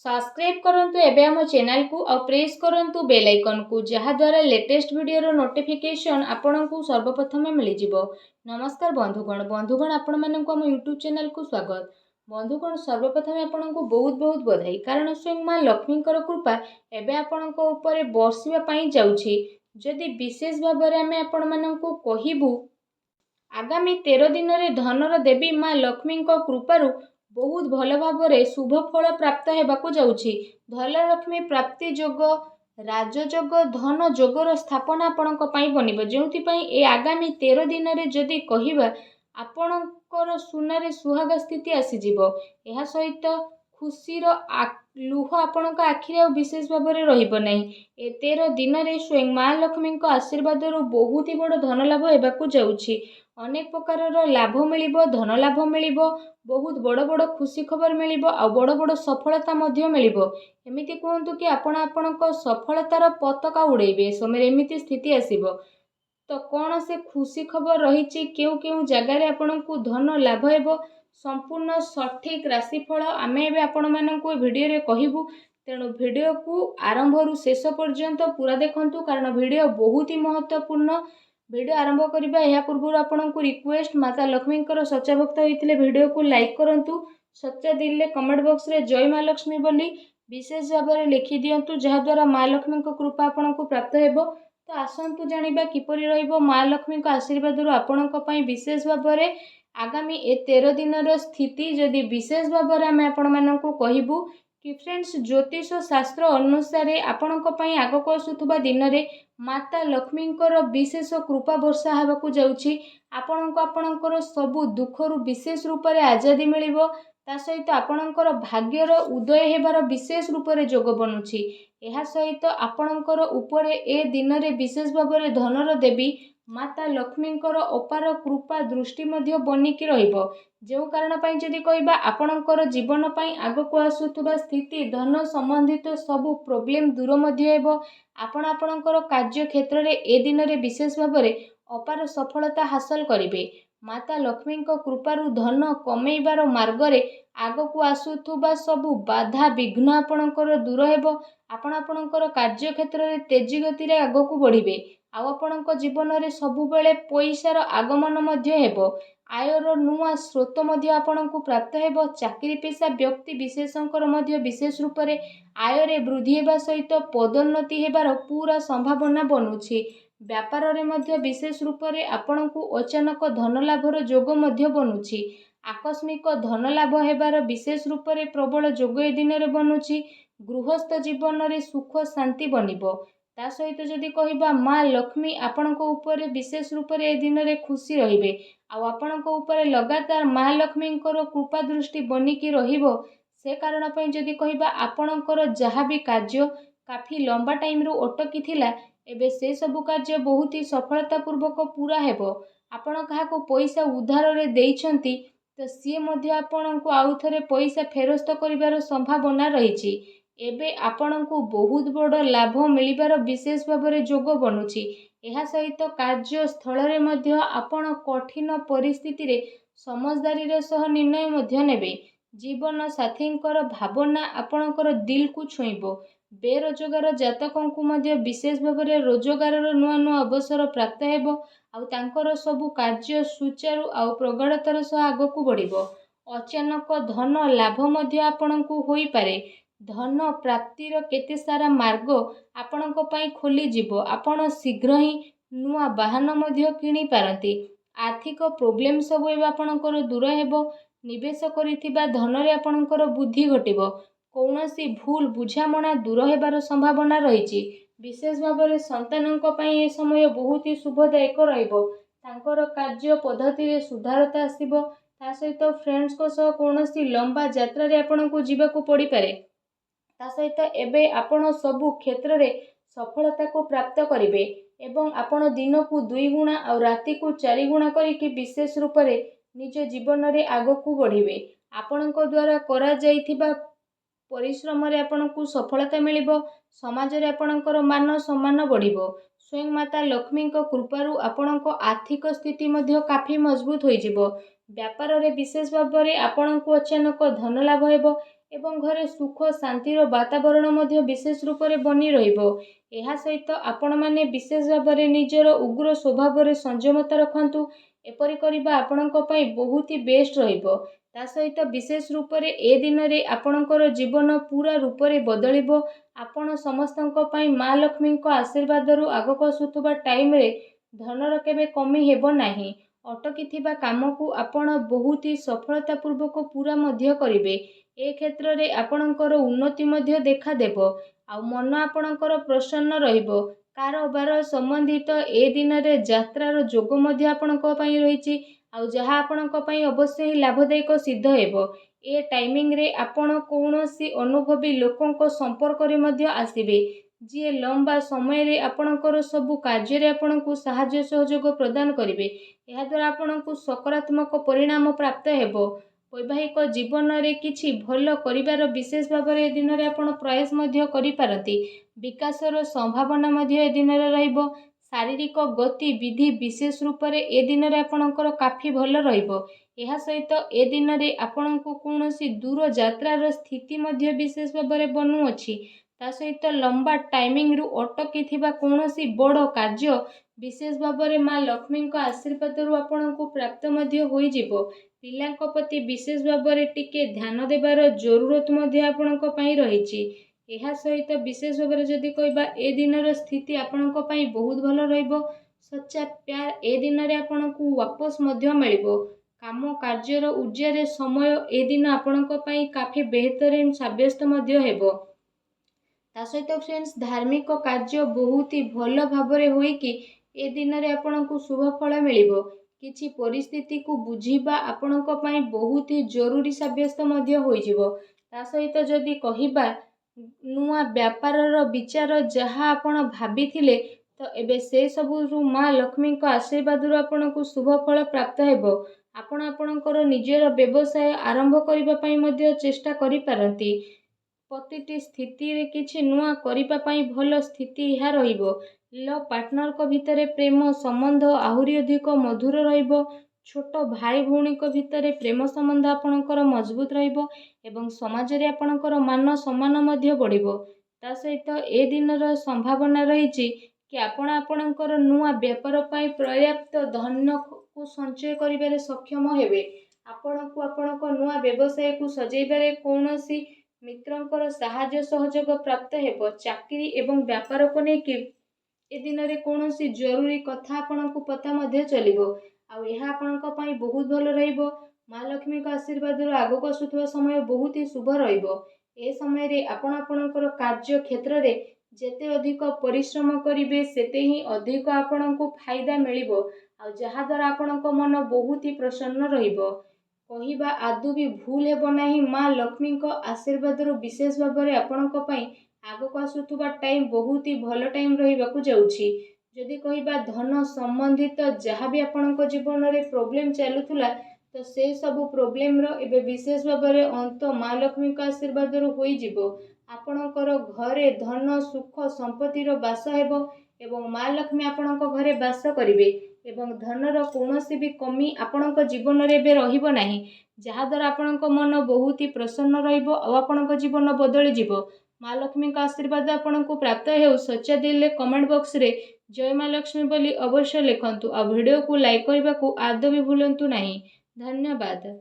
Subscribe करंतु एबे हम चैनल को और प्रेस करंतु बेल आइकन को जहा द्वारा लेटेस्ट वीडियो रो नोटिफिकेशन आपन को सर्वप्रथम मिल जिवो। नमस्कार बंधुगण आपण मानन को हम यूट्यूब चैनल को स्वागत। बंधुगण सर्वप्रथम आपन को बहुत बहुत बधाई कारण स्वयं मां लक्ष्मी कृपा एबे आपन को ऊपर बरसिबा पई जाउछि। जदि विशेष भाव में आमे आपण मानन को कहिबू आगामी 13 दिन रे धनर देवी मां लक्ष्मी कृपारू बहुत भल भाव शुभ फल प्राप्त होगाकू जाउछि। धनलक्ष्मी प्राप्ति जोग राजयोग धन जोगर स्थापना आपणक पई बनिबो जेउथिपई ए आगामी 13 दिन रे जदि कहिबा आपणकर सुनारे सुहागा स्थिति आसीजिवो। एहा सहित खुशीर लुह आपणक आखिरे विशेष भाव में रहिबो नहीं। ए 13 दिन रे स्वयं मां लक्ष्मी आशीर्वाद बहुत ही बड़ धन लाभ होगाकू जाउछि। अनेक प्रकार लाभ मिलिबो धन लाभ मिलिबो बहुत बड़ बड़ खुशी खबर मिलिबो आ बड़ बड़ सफलता मध्य मिलिबो। एमिति कहंतु कि आपणक सफलतार पताका उड़ेबे समय एमिति स्थिति आसीबो। तो कौन से खुशी खबर रही केउ केउ जगार आपको धन लाभ हेबो संपूर्ण सठिक राशिफल आमे एबे आपण माननकु वीडियो रे कहिबू। तेणु वीडियो को आरंभ रु शेष पर्यंत पूरा देखंतु कारण वीडियो बहुत ही महत्वपूर्ण। वीडियो आरंभ करबा या पूर्व आपनको रिक्वेस्ट माता लक्ष्मी सच्चा भक्त होइतिले वीडियो को लाइक करंतु सच्चा दिल ले कमेंट बॉक्स रे जय मां लक्ष्मी बोली विशेष भाव में लिखि दियंतु जहा द्वारा मां लक्ष्मी कृपा आपनको प्राप्त हेबो। तो आसंतु जानिबा किपरि रहइबो मां लक्ष्मी आशीर्वाद रु आपणक पई विशेष भाव में आगामी ए 13 दिन रो स्थिति जदि विशेष भाव में आमे आपण माननको कहिबू कि फ्रेंड्स ज्योतिष शास्त्र अनुसार आपणक पई आगको आसुथबा दिन रे माता लक्ष्मी विशेष कृपा वर्षा हेबाकू जाउछि। आपणकर सबु दुखरु विशेष रूप से आजादी मिलिबो ता सहित आपणकर भाग्यर उदय हेबार विशेष रूप से जोग बनुछि। एहा सहित आपणकर ऊपर ए दिन रे विशेष भाव में धनर देवी माता लक्ष्मींकर अपार कृपा दृष्टि मध्य बनिकी रहिबो। जो कारण पई जदि कहिबा आपणकर जीवन पई आगको आसुथबा स्थिति धन संबंधित सबु प्रॉब्लम दूर मध्य हेबो। आपणकर कार्य क्षेत्र रे ए दिन रे विशेष भाव में अपार सफलता हासिल करिवे। माता लक्ष्मी कृपारू धन कमेइबार मार्ग रे आगको आसुथबा सबु बाधा विघ्न आपणकर दूर हेबो। आपणकर कार्य क्षेत्र रे तेजी गति रे आगको बढ़िबे। आपणक जीवन रे सबु बेले पैसार आगमन मध्य हेबो। आयर नुआ स्रोत मध्य आपणको प्राप्त हेबो। चाकरी पेशा व्यक्ति विशेषकर मध्य विशेष रूप से आय रे वृद्धि हेबा सहित पदोन्नति हेबार पूरा संभावना बनुछि। व्यापार रे मध्य विशेष रूप से आपणको अचानक धन लाभर जोग मध्य बनुछि। आकस्मिक धन लाभ हेबार विशेष रूप से प्रबल जोग ए दिन रे बनुछि। गृहस्थ जीवन रे सुख शांति बनिबो। ता सहित जदि कहिबा मां लक्ष्मी आपणको ऊपर विशेष रूप से ए दिन रे खुशी रहिबे आ आपणको ऊपर लगातार मां लक्ष्मींकर कृपा दृष्टि बनिकी रहिबो। से कारण पई जदि कहिबा आपणकर जहा भी कार्य काफी लंबा टाइम रो अटकी थिला एबे से सब कार्य बहुत ही सफलता पूर्वक पूरा हेबो। आपण काहाको पैसा उधार रे देइछंती तो सी मध्य आपणको आउ थरे पैसा फेरस्त करिवार संभावना रहिछि। एबे आपणको बहुत बड़ लाभ मिलिबार विशेष भाव में जोग बनुछि। एहा सहित कार्य स्थल रे मध्य आपण कठिन परिस्थिति रे समझदारी रे सह निर्णय मध्य नेबे। जीवन साथींकर भावना आपणकर दिल को छुईबो। बेरोजगार जातकों को मध्य विशेष भाव में रोजगार नुआ नुआ अवसर प्राप्त हेबो आउ तांकर सबु कार्य सुचारू आउ प्रगाढ़तार सह आगको बढ़िबो। अचानक धन लाभ मध्य आपणको होई पारे। धन प्राप्तिर केते सारा मार्ग आपणक पई खोली जिवो। आपण शीघ्र ही नुआ वाहन मध्य किनी पारंती। आर्थिक प्रॉब्लम सब एबा आपणकर दूर हेबो। निवेश करिथिबा धन रे आपणकर बुद्धि घटिबो। कौनसी भूल बुझामणा दूर हेबार संभावना रहिछि। विशेष भाव में संतानक पई ए समय बहुत ही शुभदायक रहिबो। तांकर कार्य पद्धति रे सुधारता आसीबो। ता सहित फ्रेंड्स को सह कौनसी लंबा यात्रा रे आपणको जीवाको पड़ी पारे। ता सहित एबे आपण सबु क्षेत्र रे सफलता को प्राप्त करिवे एवं आपण दिन को 2 गुणा और राति को 4 गुणा करिके विशेष रूप से निज जीवन रे आगको बढ़िवे। आपणको द्वारा करा जाइथिबा परिश्रम रे आपणको सफलता मिलिबो। समाज रे आपणकर मान सम्मान बढ़िबो। स्वयं माता लक्ष्मी कृपारू आपणको आर्थिक स्थिति मध्य काफी मजबूत होई जिवो। व्यापार रे विशेष भाव में आपणको अचानक धन लाभ हेबो। ଏବଂ ଘରେ ସୁଖ ଶାନ୍ତିର ବାତାବରଣ ମଧ୍ୟ ବିଶେଷ ରୂପରେ ବନି ରହିବ। ଏହା ସହିତ ଆପଣମାନେ ବିଶେଷ ଭାବରେ ନିଜର ଉଗ୍ର ସ୍ୱଭାବରେ ସଂଯମତା ରଖନ୍ତୁ। ଏପରି କରିବା ଆପଣଙ୍କ ପାଇଁ ବହୁତ ହି ବେଷ୍ଟ ରହିବ। ତା ସହିତ ବିଶେଷ ରୂପରେ ଏ ଦିନରେ ଆପଣଙ୍କର ଜୀବନ ପୁରା ରୂପରେ ବଦଳିବ। ଆପଣ ସମସ୍ତଙ୍କ ପାଇଁ ମା ଲକ୍ଷ୍ମୀଙ୍କ ଆଶୀର୍ବାଦରୁ ଆଗକୁ ଆସୁଥିବା ଟାଇମରେ ଧନର କେବେ କମି ହେବ ନାହିଁ। ଅଟକିଥିବା କାମକୁ ଆପଣ ବହୁତ ହି ସଫଳତାପୂର୍ବକ ପୁରା ମଧ୍ୟ କରିବେ। ଏ କ୍ଷେତ୍ରରେ ଆପଣଙ୍କର ଉନ୍ନତି ମଧ୍ୟ ଦେଖାଦେବ। ଆଉ ମନ ଆପଣଙ୍କର ପ୍ରସନ୍ନ ରହିବ। କାରବାର ସମ୍ବନ୍ଧିତ ଏ ଦିନରେ ଯାତ୍ରାର ଯୋଗ ମଧ୍ୟ ଆପଣଙ୍କ ପାଇଁ ରହିଛି। ଆଉ ଯାହା ଆପଣଙ୍କ ପାଇଁ ଅବଶ୍ୟ ହିଁ ଲାଭଦାୟକ ସିଦ୍ଧ ହେବ। ଏ ଟାଇମିଂରେ ଆପଣ କୌଣସି ଅନୁଭବୀ ଲୋକଙ୍କ ସମ୍ପର୍କରେ ମଧ୍ୟ ଆସିବେ, ଯିଏ ଲମ୍ବା ସମୟରେ ଆପଣଙ୍କର ସବୁ କାର୍ଯ୍ୟରେ ଆପଣଙ୍କୁ ସାହାଯ୍ୟ ସହଯୋଗ ପ୍ରଦାନ କରିବେ। ଏହାଦ୍ୱାରା ଆପଣଙ୍କୁ ସକାରାତ୍ମକ ପରିଣାମ ପ୍ରାପ୍ତ ହେବ। ବୈବାହିକ ଜୀବନରେ କିଛି ଭଲ କରିବାର ବିଶେଷ ଭାବରେ ଏ ଦିନରେ ଆପଣ ପ୍ରୟାସ ମଧ୍ୟ କରିପାରନ୍ତି। ବିକାଶର ସମ୍ଭାବନା ମଧ୍ୟ ଏ ଦିନରେ ରହିବ। ଶାରୀରିକ ଗତିବିଧି ବିଶେଷ ରୂପରେ ଏ ଦିନରେ ଆପଣଙ୍କର କାଫି ଭଲ ରହିବ। ଏହା ସହିତ ଏ ଦିନରେ ଆପଣଙ୍କୁ କୌଣସି ଦୂର ଯାତ୍ରାର ସ୍ଥିତି ମଧ୍ୟ ବିଶେଷ ଭାବରେ ବନୁଅଛି। ତା ସହିତ ଲମ୍ବା ଟାଇମିଂରୁ ଅଟକିଥିବା କୌଣସି ବଡ଼ କାର୍ଯ୍ୟ ବିଶେଷ ଭାବରେ ମା ଲକ୍ଷ୍ମୀଙ୍କ ଆଶୀର୍ବାଦରୁ ଆପଣଙ୍କୁ ପ୍ରାପ୍ତ ମଧ୍ୟ ହୋଇଯିବ। ପିଲାଙ୍କ ପ୍ରତି ବିଶେଷ ଭାବରେ ଟିକେ ଧ୍ୟାନ ଦେବାର ଜରୁରତ ମଧ୍ୟ ଆପଣଙ୍କ ପାଇଁ ରହିଛି। ଏହା ସହିତ ବିଶେଷ ଭାବରେ ଯଦି କହିବା ଏ ଦିନର ସ୍ଥିତି ଆପଣଙ୍କ ପାଇଁ ବହୁତ ଭଲ ରହିବ। ସଚ୍ଚା ପ୍ୟାର ଏ ଦିନରେ ଆପଣଙ୍କୁ ୱାପସ ମଧ୍ୟ ମିଳିବ। କାମ କାର୍ଯ୍ୟର ଉର୍ଜାରେ ସମୟ ଏ ଦିନ ଆପଣଙ୍କ ପାଇଁ କାଫି ବେହତରିନ ସାବ୍ୟସ୍ତ ମଧ୍ୟ ହେବ। ତା ସହିତ ଫ୍ରେଣ୍ଡସ୍, ଧାର୍ମିକ କାର୍ଯ୍ୟ ବହୁତ ହି ଭଲ ଭାବରେ ହୋଇକି ଏ ଦିନରେ ଆପଣଙ୍କୁ ଶୁଭ ଫଳ ମିଳିବ। କିଛି ପରିସ୍ଥିତିକୁ ବୁଝିବା ଆପଣଙ୍କ ପାଇଁ ବହୁତ ହି ଜରୁରୀ ସାବ୍ୟସ୍ତ ମଧ୍ୟ ହୋଇଯିବ। ତା ସହିତ ଯଦି କହିବା ନୂଆ ବ୍ୟାପାରର ବିଚାର ଯାହା ଆପଣ ଭାବିଥିଲେ, ତ ଏବେ ସେ ସବୁରୁ ମା ଲକ୍ଷ୍ମୀଙ୍କ ଆଶୀର୍ବାଦରୁ ଆପଣଙ୍କୁ ଶୁଭ ଫଳ ପ୍ରାପ୍ତ ହେବ। ଆପଣ ଆପଣଙ୍କର ନିଜର ବ୍ୟବସାୟ ଆରମ୍ଭ କରିବା ପାଇଁ ମଧ୍ୟ ଚେଷ୍ଟା କରିପାରନ୍ତି। ପ୍ରତିଟି ସ୍ଥିତିରେ କିଛି ନୂଆ କରିବା ପାଇଁ ଭଲ ସ୍ଥିତି ଏହା ରହିବ। ଲଭ୍ ପାର୍ଟନରଙ୍କ ଭିତରେ ପ୍ରେମ ସମ୍ବନ୍ଧ ଆହୁରି ଅଧିକ ମଧୁର ରହିବ। ଛୋଟ ଭାଇ ଭଉଣୀଙ୍କ ଭିତରେ ପ୍ରେମ ସମ୍ବନ୍ଧ ଆପଣଙ୍କର ମଜବୁତ ରହିବ ଏବଂ ସମାଜରେ ଆପଣଙ୍କର ମାନ ସମ୍ମାନ ମଧ୍ୟ ବଢ଼ିବ। ତା ସହିତ ଏ ଦିନର ସମ୍ଭାବନା ରହିଛି କି ଆପଣ ଆପଣଙ୍କର ନୂଆ ବ୍ୟାପାର ପାଇଁ ପର୍ଯ୍ୟାପ୍ତ ଧନକୁ ସଞ୍ଚୟ କରିବାରେ ସକ୍ଷମ ହେବେ। ଆପଣଙ୍କୁ ଆପଣଙ୍କ ନୂଆ ବ୍ୟବସାୟକୁ ସଜେଇବାରେ କୌଣସି ମିତ୍ରଙ୍କର ସାହାଯ୍ୟ ସହଯୋଗ ପ୍ରାପ୍ତ ହେବ। ଚାକିରି ଏବଂ ବ୍ୟାପାରକୁ ନେଇକି ଏ ଦିନରେ କୌଣସି ଜରୁରୀ କଥା ଆପଣଙ୍କୁ ପତା ମଧ୍ୟ ଚଲିବ। ଆଉ ଏହା ଆପଣଙ୍କ ପାଇଁ ବହୁତ ଭଲ ରହିବ। ମା ଲକ୍ଷ୍ମୀଙ୍କ ଆଶୀର୍ବାଦରୁ ଆଗକୁ ଆସୁଥିବା ସମୟ ବହୁତ ହି ଶୁଭ ରହିବ। ଏ ସମୟରେ ଆପଣ ଆପଣଙ୍କର କାର୍ଯ୍ୟ କ୍ଷେତ୍ରରେ ଯେତେ ଅଧିକ ପରିଶ୍ରମ କରିବେ ସେତେ ହିଁ ଅଧିକ ଆପଣଙ୍କୁ ଫାଇଦା ମିଳିବ। ଆଉ ଯାହାଦ୍ୱାରା ଆପଣଙ୍କ ମନ ବହୁତ ହି ପ୍ରସନ୍ନ ରହିବ। କହିବା ଆଦୌ ବି ଭୁଲ ହେବ ନାହିଁ, ମା ଲକ୍ଷ୍ମୀଙ୍କ ଆଶୀର୍ବାଦରୁ ବିଶେଷ ଭାବରେ ଆପଣଙ୍କ ପାଇଁ ଆଗକୁ ଆସୁଥିବା ଟାଇମ୍ ବହୁତ ହି ଭଲ ଟାଇମ୍ ରହିବାକୁ ଯାଉଛି। ଯଦି କହିବା ଧନ ସମ୍ବନ୍ଧିତ ଯାହା ବି ଆପଣଙ୍କ ଜୀବନରେ ପ୍ରୋବ୍ଲେମ ଚାଲୁଥିଲା, ତ ସେ ସବୁ ପ୍ରୋବ୍ଲେମର ଏବେ ବିଶେଷ ଭାବରେ ଅନ୍ତ ମା ଲକ୍ଷ୍ମୀଙ୍କ ଆଶୀର୍ବାଦରୁ ହୋଇଯିବ। ଆପଣଙ୍କର ଘରେ ଧନ ସୁଖ ସମ୍ପତ୍ତିର ବାସ ହେବ ଏବଂ ମା ଲକ୍ଷ୍ମୀ ଆପଣଙ୍କ ଘରେ ବାସ କରିବେ ଏବଂ ଧନର କୌଣସି ବି କମି ଆପଣଙ୍କ ଜୀବନରେ ଏବେ ରହିବ ନାହିଁ। ଯାହାଦ୍ୱାରା ଆପଣଙ୍କ ମନ ବହୁତ ହି ପ୍ରସନ୍ନ ରହିବ ଆଉ ଆପଣଙ୍କ ଜୀବନ ବଦଳିଯିବ। ମା ଲକ୍ଷ୍ମୀଙ୍କ ଆଶୀର୍ବାଦ ଆପଣଙ୍କୁ ପ୍ରାପ୍ତ ହେଉ। ସଚ୍ଚା ଦିଲରେ କମେଣ୍ଟ ବକ୍ସରେ ଜୟ ମା ଲକ୍ଷ୍ମୀ ବୋଲି ଅବଶ୍ୟ ଲେଖନ୍ତୁ ଆଉ ଭିଡ଼ିଓକୁ ଲାଇକ୍ କରିବାକୁ ଆଦୌ ବି ଭୁଲନ୍ତୁ ନାହିଁ। ଧନ୍ୟବାଦ।